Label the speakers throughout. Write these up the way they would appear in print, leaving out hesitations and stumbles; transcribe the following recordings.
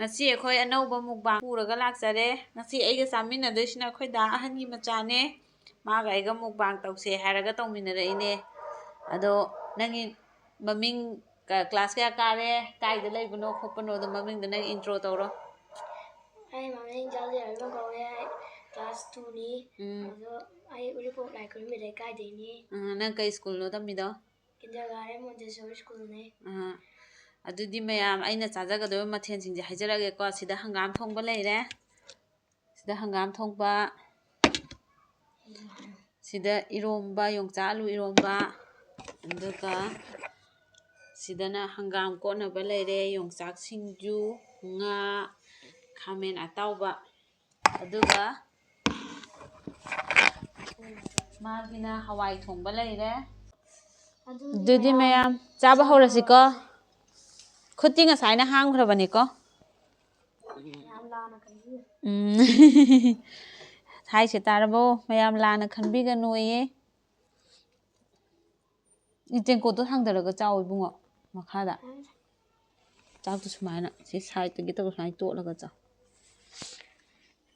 Speaker 1: ꯉꯁꯤ ꯑꯩꯈꯣꯏ ꯑꯅꯧꯕ ꯃꯨꯛꯕꯥꯡ ꯄꯨꯔꯒ ꯂꯥꯛꯆꯔꯦ ꯉꯁꯤ ꯑꯩꯒ ꯆꯥꯃꯤꯟꯅꯗꯣꯏꯁꯤꯅ ꯑꯩꯈꯣꯏ ꯗꯥ ꯑꯍꯟꯒꯤ ꯃꯆꯥꯅꯦ ꯃꯥꯒ ꯑꯩꯒ ꯃꯨꯛꯕꯥꯡ ꯇꯧꯁꯦ ꯍꯥꯏꯔꯒ ꯇꯧꯃꯤꯟꯅꯔꯛꯏꯅꯦ ꯑꯗꯣ ꯅꯪꯒꯤ ꯃꯃꯤꯡ ꯀ꯭ꯂꯥꯁ ꯀꯌꯥ ꯀꯥꯔꯦ ꯀꯥꯏꯗ ꯂꯩꯕꯅꯣ ꯈꯣꯠꯄꯅꯣꯗꯣ ꯃꯃꯤꯡꯗꯣ ꯅꯪ ꯏꯟꯇ꯭ꯔꯣ ꯇꯧꯔꯣ
Speaker 2: ꯑꯩ ꯃꯃꯤꯡ ꯖꯥꯂꯤꯌꯥꯔꯕ ꯀꯧꯋꯦ ꯑꯩ ꯀ꯭ꯂꯥꯁ 2ꯅꯤ ꯑꯗꯣ ꯑꯩ ꯎꯔꯤꯄꯣꯛ ꯂꯥꯏꯈꯨꯔꯝꯕꯤ ꯂꯩꯀꯥꯏꯗꯩꯅꯤ
Speaker 1: ꯅꯪ ꯀꯩ ꯁ꯭ꯀꯨꯜꯅꯣ ꯇꯝꯃꯤꯗꯣ
Speaker 2: ꯀꯤꯟꯗꯔꯒꯥꯔꯗꯦꯟ ꯃꯣꯟꯇꯦꯁꯣꯔꯤ ꯁ꯭ꯀꯨꯜꯅꯦ
Speaker 1: ꯑꯗꯨꯗꯤ ꯃꯌꯥꯝ ꯑꯩꯅ ꯆꯥꯖꯒꯗꯕ ꯃꯊꯦꯜꯁꯤꯡꯁꯦ ꯍꯥꯏꯖꯔꯛꯑꯒꯦꯀꯣ ꯁꯤꯗ ꯍꯪꯒꯥꯝ ꯊꯣꯡꯕ ꯂꯩꯔꯦ ꯁꯤꯗ ꯍꯪꯒꯥꯝ ꯊꯣꯡꯕ ꯁꯤꯗ ꯏꯔꯣꯝꯕ ꯌꯣꯡꯆꯥꯛ ꯑꯂꯨ ꯏꯔꯣꯝꯕ ꯑꯗꯨꯒ ꯁꯤꯗꯅ ꯍꯪꯒꯥꯝ ꯀꯣꯠꯅꯕ ꯂꯩꯔꯦ ꯌꯣꯡꯆꯥꯛ ꯁꯤꯡꯖꯨ ꯉꯥ ꯈꯥꯃꯦꯟ ꯑꯇꯥꯎꯕ ꯑꯗꯨꯒ ꯃꯥꯒꯤꯅ ꯍꯋꯥꯏ ꯊꯣꯡꯕ ꯂꯩꯔꯦ ꯑꯗꯨꯗꯤ ꯃꯌꯥꯝ ꯆꯥꯕ ꯍꯧꯔꯁꯤꯀꯣ ꯈꯨꯠꯇꯤ ꯉꯁꯥꯏꯅ ꯍꯥꯝꯈ꯭ꯔꯕꯅꯤꯀꯣ
Speaker 2: ꯌꯥꯝ ꯂꯥꯟꯅ ꯈꯟꯕꯤꯌꯨ
Speaker 1: ꯍꯥꯏꯁꯦ ꯇꯥꯔꯕꯣ ꯃꯌꯥꯝ ꯂꯥꯟꯅ ꯈꯟꯕꯤꯒꯅꯨꯌꯦ ꯇꯦꯡꯀꯣꯠꯇꯣ ꯊꯥꯡꯗꯔꯒ ꯆꯥꯎ ꯏꯕꯨꯡꯉꯣ ꯃꯈꯥꯗ ꯆꯥꯛꯇꯣ ꯁꯨꯃꯥꯏꯅ ꯁꯤ ꯁꯥꯏꯗꯇꯒꯤ ꯇꯧꯔꯒ ꯁꯨꯃꯥꯏꯅ ꯇꯣꯠꯂꯒ ꯆꯥꯎ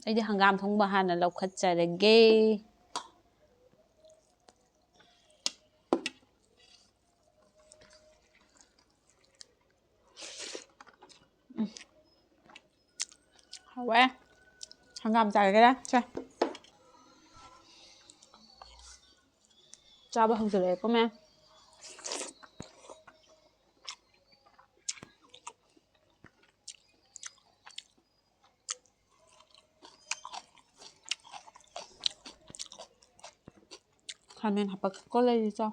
Speaker 1: ꯑꯩꯗꯤ ꯍꯪꯒꯥꯝ ꯊꯣꯡꯕ ꯍꯥꯟꯅ ꯂꯧꯈꯠꯆꯔꯒꯦ ꯍꯥꯎꯋꯦ ꯍꯪꯒꯥꯝ ꯆꯥꯒꯦꯔꯥ ꯁꯦ ꯆꯥꯕ ꯍꯧꯖꯔꯛꯑꯦꯀꯣ ꯃꯌꯥꯝ ꯈꯥꯃꯦꯟ ꯍꯥꯄꯛꯀꯣ ꯂꯩꯔꯤ ꯆꯥꯎ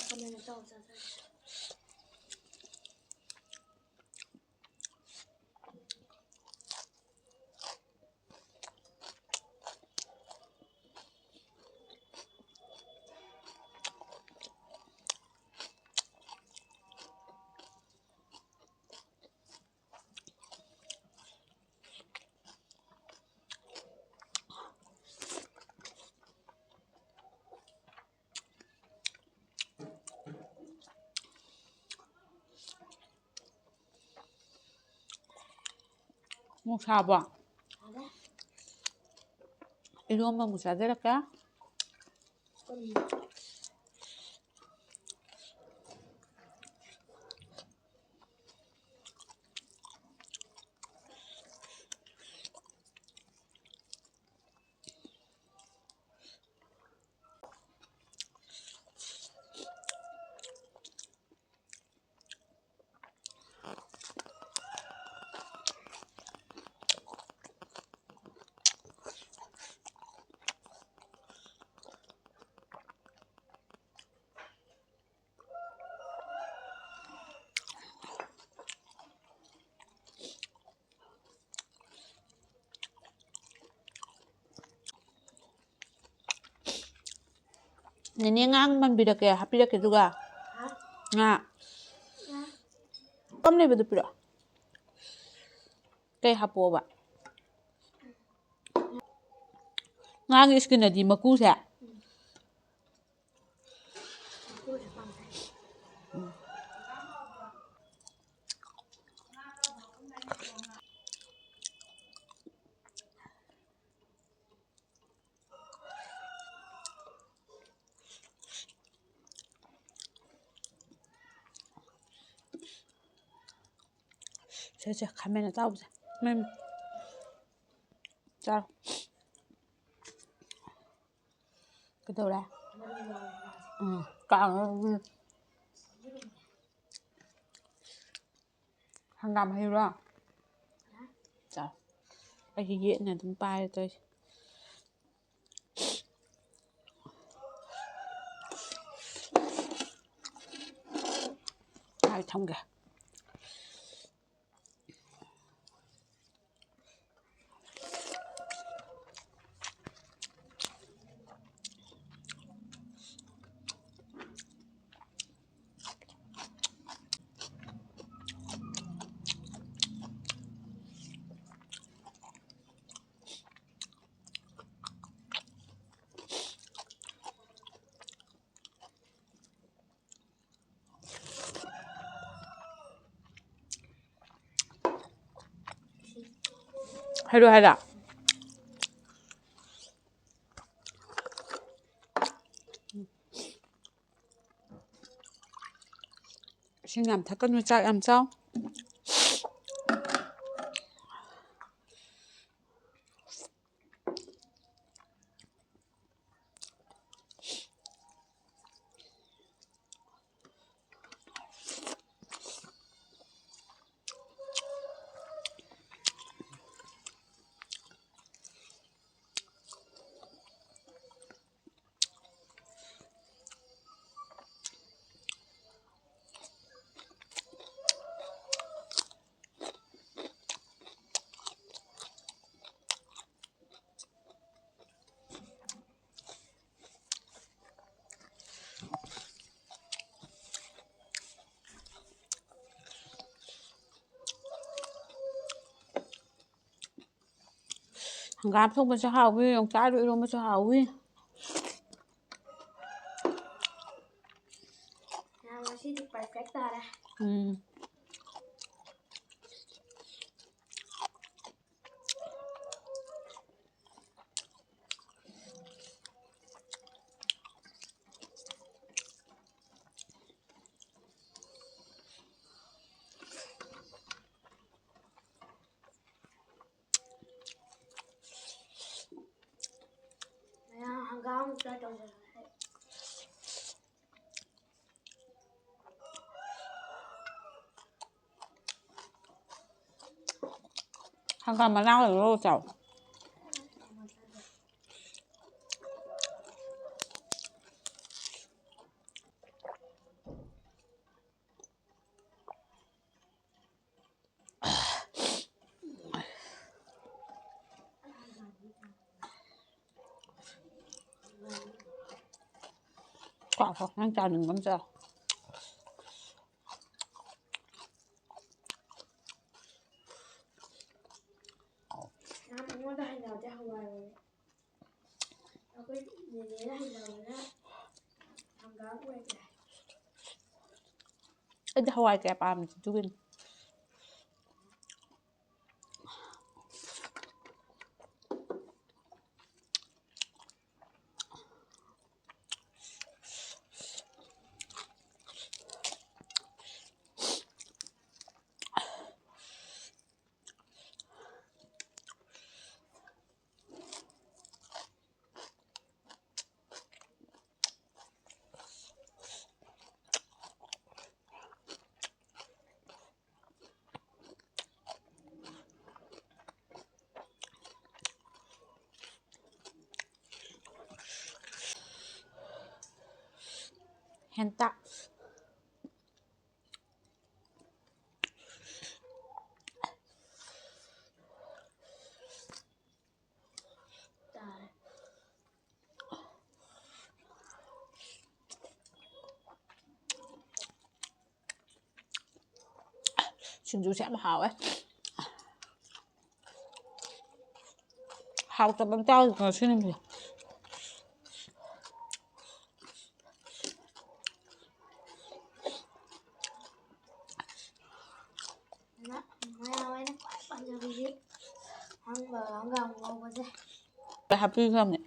Speaker 2: ꯈꯥꯃꯦꯟ ꯑꯇꯥꯎꯕ ꯆꯥꯖꯒꯦ
Speaker 1: ꯑꯃꯨꯛ ꯁꯥꯕ꯭ꯔꯣ ꯏꯔꯣꯝꯕ ꯑꯃꯨꯛ ꯆꯥꯖꯔꯛꯀꯦ ꯅꯦꯅꯦ ꯉꯥ ꯃꯟꯕꯤꯔꯛꯀꯦ ꯍꯥꯞꯄꯤꯔꯛꯀꯦ ꯑꯗꯨꯒ ꯉꯥ ꯀꯝ ꯂꯩꯕꯗꯨ ꯄꯤꯔꯛꯑꯣ ꯀꯩ ꯍꯥꯞꯄꯛꯑꯣꯕ ꯉꯥꯒꯤ ꯏꯁꯀꯤꯟꯗꯗꯤ ꯃꯀꯨꯁꯦ ꯁꯦ ꯈꯥꯃꯦꯟ ꯑꯇꯥꯎꯕꯁꯦ ꯆꯥꯔꯣ ꯀꯩꯗꯧꯔꯦ ꯀꯥꯡꯉ ꯍꯪꯒꯥꯝ ꯍꯩꯔꯣ ꯆꯥꯎ ꯑꯩꯒꯤ ꯌꯦꯠꯅ ꯑꯗꯨꯝ ꯄꯥꯏꯔꯦ ꯇꯧꯔꯤꯁꯦ ꯑꯩ ꯊꯝꯒꯦ ꯍꯩꯔꯣ ꯍꯥꯏꯔ ꯏꯁꯤꯡ ꯌꯥꯝ ꯊꯛꯀꯅꯨ ꯆꯥꯛ ꯌꯥꯝ ꯆꯥꯎ ꯍꯪꯒꯥꯝ ꯊꯣꯡꯕꯁꯨ ꯍꯥꯎꯋꯤ ꯌꯣꯡꯆꯥꯛ ꯏꯔꯣꯟꯕꯁꯨ ꯍꯥꯎꯋꯤ
Speaker 2: ꯉꯁꯤꯗꯤ ꯄꯔꯐꯦꯛ ꯇꯥꯔꯦ hanggang magtatawag.
Speaker 1: Hanggang manalo lo chào. Quả thật ăn chào đừng cắm chào. Ít Hawaii kẹp mình chú Vinh. Hentak. Shinju sẽ hào ấy. Hào cho bánh trao rồi xin em gì. Happy không nhỉ?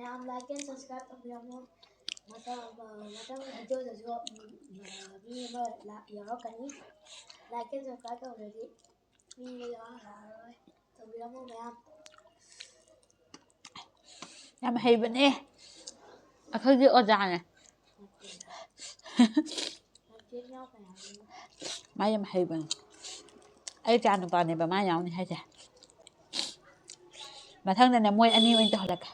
Speaker 2: ꯃꯌꯥꯝ like and subscribe ꯇꯧꯕꯤꯔꯝꯃꯣ ꯃꯊꯪ ꯚꯤꯗꯤꯑꯣꯗꯁꯨ ꯃꯤ ꯑꯃ ꯌꯥꯎꯔꯛꯀꯅꯤ like and subscribe ꯇꯧꯔꯗꯤ ꯃꯤ ꯌꯥꯎꯔꯛꯑꯔꯣꯏ ꯇꯧꯕꯤꯔꯝꯃꯣ ꯃꯌꯥꯝ
Speaker 1: ꯌꯥꯝ ꯍꯩꯕꯅꯦ ꯑꯩꯈꯣꯏꯒꯤ ꯑꯣꯖꯥꯅꯦ ꯃꯥ ꯌꯥꯝ ꯍꯩꯕꯅꯦ ꯑꯩ ꯏꯆꯥ ꯅꯨꯄꯥꯅꯦꯕ ꯃꯥ ꯌꯥꯎꯅꯤ ꯍꯥꯏꯁꯦ ꯃꯊꯪꯗꯅꯦ ꯃꯣꯏ ꯑꯅꯤ ꯑꯣꯏꯅ ꯇꯧꯍꯜꯂꯛꯀꯦ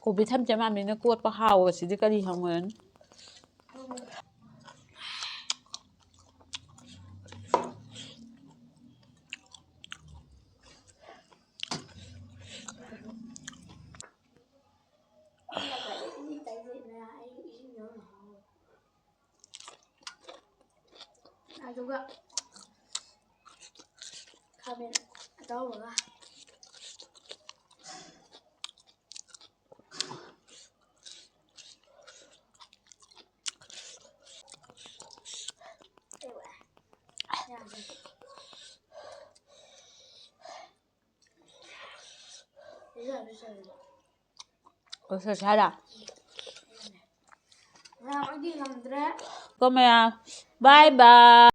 Speaker 1: ꯀꯣꯕꯤ ꯊꯝꯆꯦꯠ ꯀꯣꯠꯄ ꯍꯥꯎꯕꯁꯤꯗꯤ ꯀꯔꯤ ꯍꯪꯉꯨꯔꯅꯤ
Speaker 2: ꯑꯗꯨꯒ ꯈꯥꯃꯦꯟ ꯑꯇꯥꯎꯕꯒ
Speaker 1: ꯂꯣꯏꯁꯤꯜꯂꯁꯦ ꯍꯥꯏꯔꯣ
Speaker 2: ꯃꯌꯥꯝ ꯑꯩꯗꯤ ꯉꯝꯗ꯭ꯔꯦ
Speaker 1: ꯀꯣ ꯃꯌꯥꯝ ꯕꯥꯏ ꯕꯥꯏ